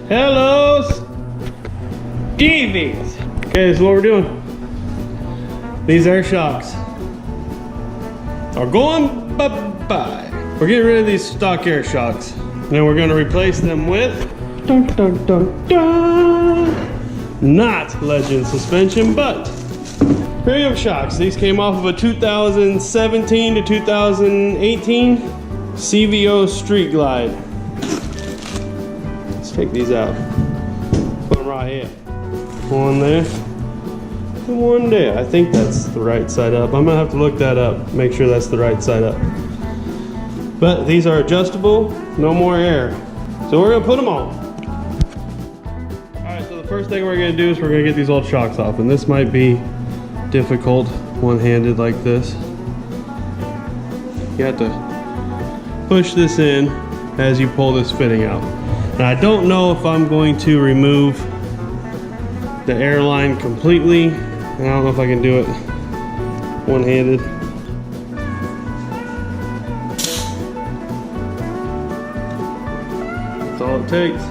Hello, Stevies. Okay, this is what we're doing. These air shocks are going bye-bye. We're getting rid of these stock air shocks. Then we're gonna replace them with dun, dun, dun, dun, not Legend suspension, but Premium shocks. These came off of a 2017 to 2018 CVO Street Glide. Let's take these out. Put them right here. One there. And one there. I think that's the right side up. I'm gonna have to look that up. Make sure that's the right side up. But these are adjustable. No more air. So we're gonna put them on. Alright, so the first thing we're gonna do is we're gonna get these old shocks off. And this might be difficult one-handed like this. You have to push this in as you pull this fitting out. And I don't know if I'm going to remove the airline completely. And I don't know if I can do it one-handed. That's all it takes.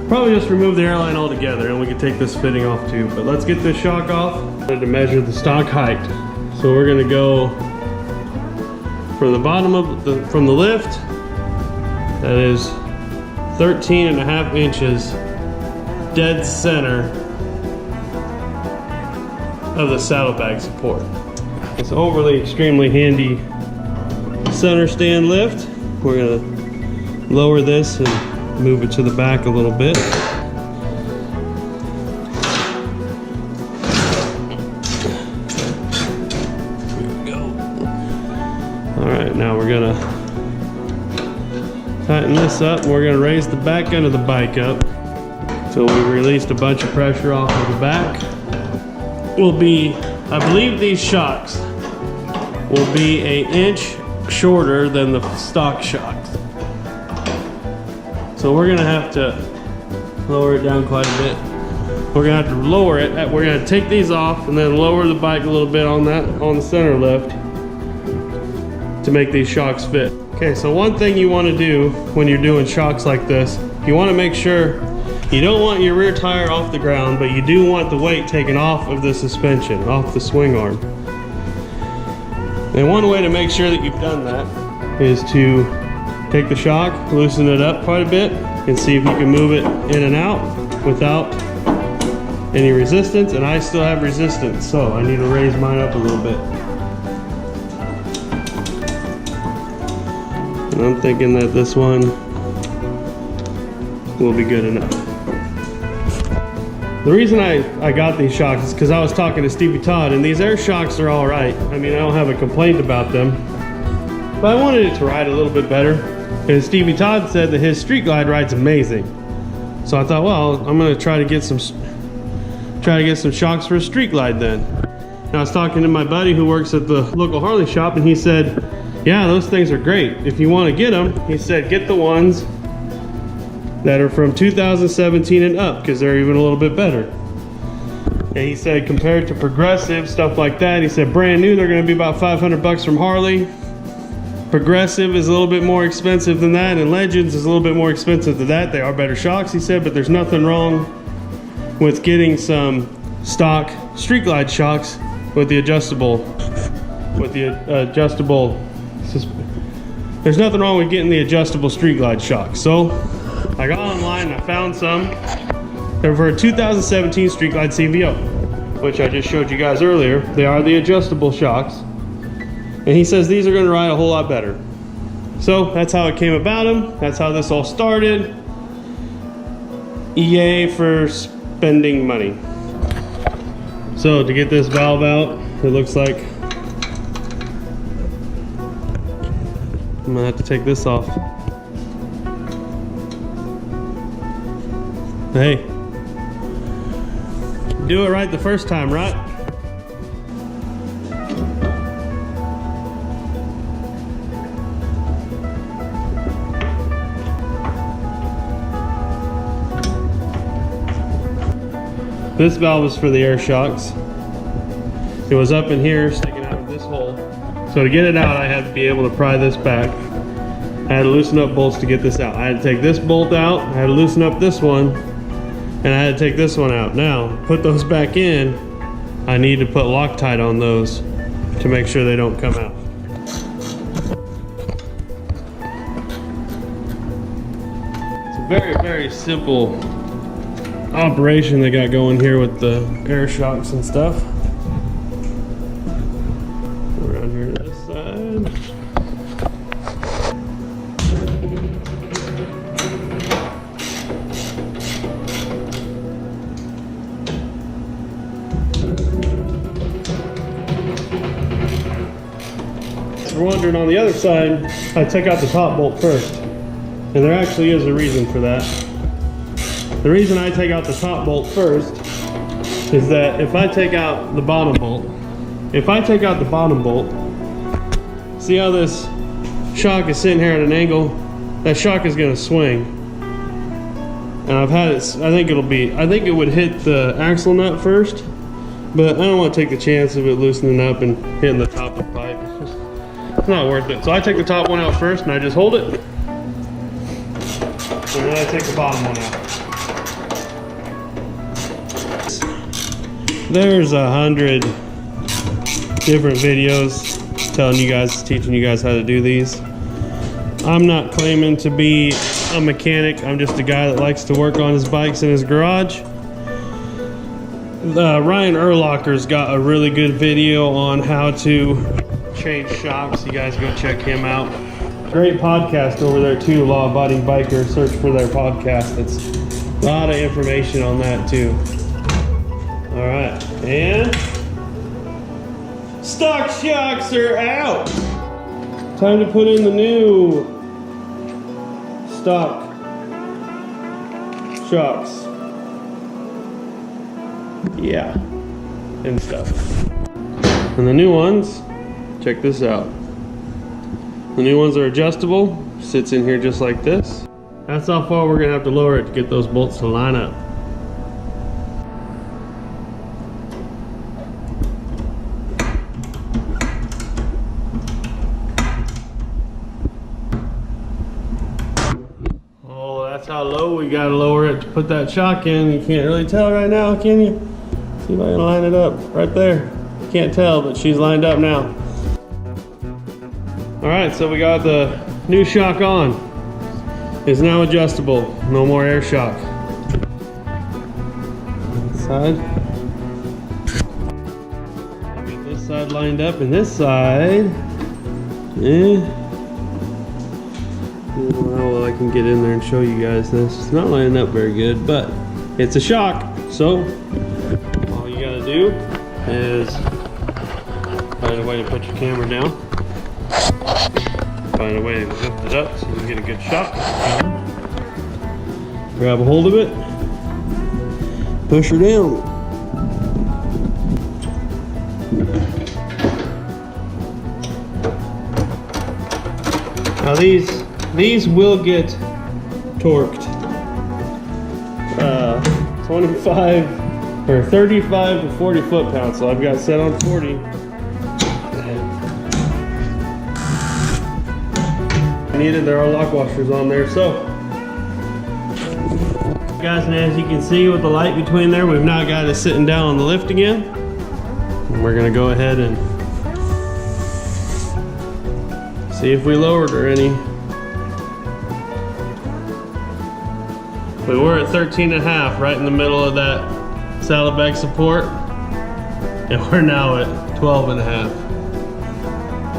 Probably just remove the airline altogether and we can take this fitting off too. But let's get this shock off. I wanted to measure the stock height. So we're gonna go from the bottom of from the lift, that is 13.5 inches dead center of the saddlebag support. It's overly extremely handy center stand lift. We're gonna lower this and move it to the back a little bit. Here we go. All right, now we're gonna tighten this up and we're gonna raise the back end of the bike up. So we released a bunch of pressure off of the back. Will be, I believe these shocks will be an inch shorter than the stock shocks. So we're gonna have to lower it down quite a bit. We're gonna have to lower it. We're gonna take these off and then lower the bike a little bit on the center lift to make these shocks fit. Okay, so one thing you wanna do when you're doing shocks like this, you wanna make sure you don't want your rear tire off the ground, but you do want the weight taken off of the suspension, off the swing arm. And one way to make sure that you've done that is to take the shock, loosen it up quite a bit, and see if you can move it in and out without any resistance. And I still have resistance, so I need to raise mine up a little bit. And I'm thinking that this one will be good enough. The reason I got these shocks is because I was talking to Stevie Todd, and these air shocks are all right. I mean, I don't have a complaint about them, but I wanted it to ride a little bit better. And Stevie Todd said that his Street Glide ride's amazing. So I thought, well, I'm gonna try to get some shocks for a Street Glide then. And I was talking to my buddy who works at the local Harley shop, and he said, yeah, those things are great. If you want to get them, he said, get the ones that are from 2017 and up, because they're even a little bit better. And he said, compared to Progressive, stuff like that, he said, brand new, they're gonna be about 500 bucks from Harley. Progressive is a little bit more expensive than that, and Legends is a little bit more expensive than that. They are better shocks, he said, but there's nothing wrong with getting some stock Street Glide shocks with the adjustable, there's nothing wrong with getting the adjustable Street Glide shocks. So I got online and I found some. They're for a 2017 Street Glide CVO, which I just showed you guys earlier. They are the adjustable shocks. And he says these are gonna ride a whole lot better. So that's how it came about them. That's how this all started. EA for spending money. So to get this valve out, it looks like I'm gonna have to take this off. Hey, do it right the first time, right? This valve is for the air shocks. It was up in here, sticking out of this hole. So to get it out, I had to be able to pry this back. I had to loosen up bolts to get this out. I had to take this bolt out, I had to loosen up this one, and I had to take this one out. Now, put those back in, I need to put Loctite on those to make sure they don't come out. It's a very, very simple operation they got going here with the air shocks and stuff. Around here to this side. If you're wondering, on the other side, I take out the top bolt first. And there actually is a reason for that. The reason I take out the top bolt first is that if I take out the bottom bolt, see how this shock is sitting here at an angle? That shock is gonna swing. And I've had it, I think it would hit the axle nut first, but I don't want to take the chance of it loosening up and hitting the top of the pipe. It's not worth it. So I take the top one out first and I just hold it. And then I take the bottom one out. There's 100 different videos teaching you guys how to do these. I'm not claiming to be a mechanic. I'm just a guy that likes to work on his bikes in his garage. Ryan Erlocker's got a really good video on how to change shocks. You guys go check him out. Great podcast over there too, Law Abiding Biker. Search for their podcast. It's a lot of information on that too. All right, and stock shocks are out. Time to put in the new stock shocks. Yeah, and stuff. And the new ones, check this out. The new ones are adjustable. Sits in here just like this. That's how far we're gonna have to lower it to get those bolts to line up. That's how low we gotta lower it to put that shock in. You can't really tell right now, can you? See if I can line it up right there. You can't tell, but she's lined up now. All right, so we got the new shock on. It's now adjustable. No more air shock. Side. Get this side lined up, and this side. Well, I can get in there and show you guys this. It's not lining up very good, but it's a shock. So all you gotta do is find a way to put your camera down. Find a way to lift it up so you can get a good shot. Grab a hold of it. Push her down. Now these will get torqued 25 or 35 to 40 foot-pounds. So I've got set on 40. Needed, there are lock washers on there. So guys, and as you can see with the light between there, we've now got it sitting down on the lift again. And we're gonna go ahead and see if we lowered her any. We were at 13.5, right in the middle of that saddlebag support, and we're now at 12.5.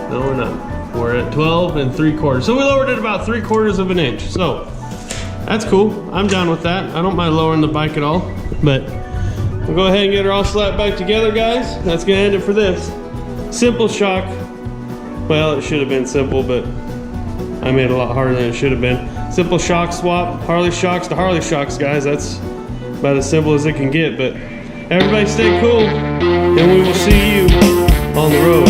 No, we're not. We're at 12 3/4. So we lowered it about 3/4 of an inch. So that's cool. I'm down with that. I don't mind lowering the bike at all. But we'll go ahead and get her all slapped back together, guys. That's gonna end it for this. Simple shock. Well, it should have been simple, but I made it a lot harder than it should have been. Simple shock swap, Harley shocks to Harley shocks, guys. That's about as simple as it can get. But everybody stay cool, and we will see you on the road.